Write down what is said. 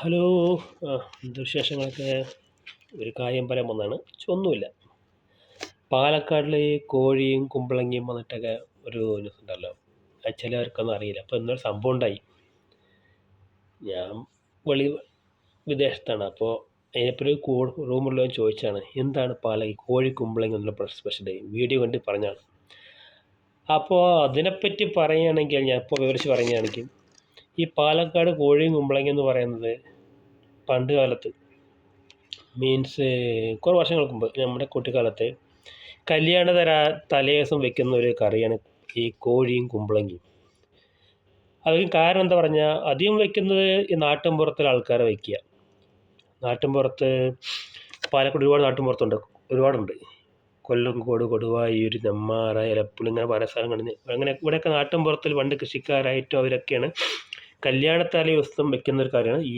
Hello. എന്ത് വിശേഷങ്ങളൊക്കെ? ഒരു കാര്യം പറയാൻ വന്നതാണ്. ഒന്നുമില്ല. പാലക്കാടിൽ ഈ കോഴിയും കുമ്പളങ്ങിയും വന്നിട്ടൊക്കെ ഒരു ഇതുണ്ടല്ലോ, അത് ചിലവർക്കൊന്നും അറിയില്ല. അപ്പോൾ ഇന്നൊരു സംഭവം ഉണ്ടായി. ഞാൻ വിദേശത്താണ്. അപ്പോൾ അതിനെപ്പറ്റി ഒരു റൂമുള്ളവൻ ചോദിച്ചാണ്, എന്താണ് ഈ കോഴി കുമ്പളങ്ങി എന്നുള്ള സ്പെഷ്യൽ വീഡിയോ കണ്ട് പറഞ്ഞാണ്. അപ്പോൾ അതിനെപ്പറ്റി പറയുകയാണെങ്കിൽ, ഞാൻ ഇപ്പോൾ വിവരിച്ച് പറയുകയാണെങ്കിൽ, ഈ പാലക്കാട് കോഴിയും കുമ്പളങ്ങി എന്ന് പറയുന്നത് പണ്ട് കാലത്ത്, മീൻസ് കുറേ വർഷങ്ങൾക്ക് മുമ്പ്, നമ്മുടെ കുട്ടിക്കാലത്ത് കല്യാണ തലേദിവസം വെക്കുന്ന ഒരു കറിയാണ് ഈ കോഴിയും കുമ്പളങ്ങിയും. അതിന് കാരണം എന്താ പറഞ്ഞാൽ, അധികം വെക്കുന്നത് ഈ നാട്ടിൻപുറത്തിലെ ആൾക്കാരെ വയ്ക്കുക. നാട്ടിൻപുറത്ത് പാലക്കാട് ഒരുപാട് നാട്ടിൻപുറത്തുണ്ട്, ഒരുപാടുണ്ട്. കൊല്ലംകോട്, കൊടുവായൂർ, നെന്മാറ, എലപ്പുള്ളി, ഇങ്ങനെ പല സ്ഥലങ്ങളിൽ. അങ്ങനെ ഇവിടെയൊക്കെ നാട്ടിൻപുറത്തിൽ പണ്ട് കൃഷിക്കാരായിട്ടും അവരൊക്കെയാണ് കല്യാണ തലേദിവസം വെക്കുന്ന ഒരു കറിയാണ് ഈ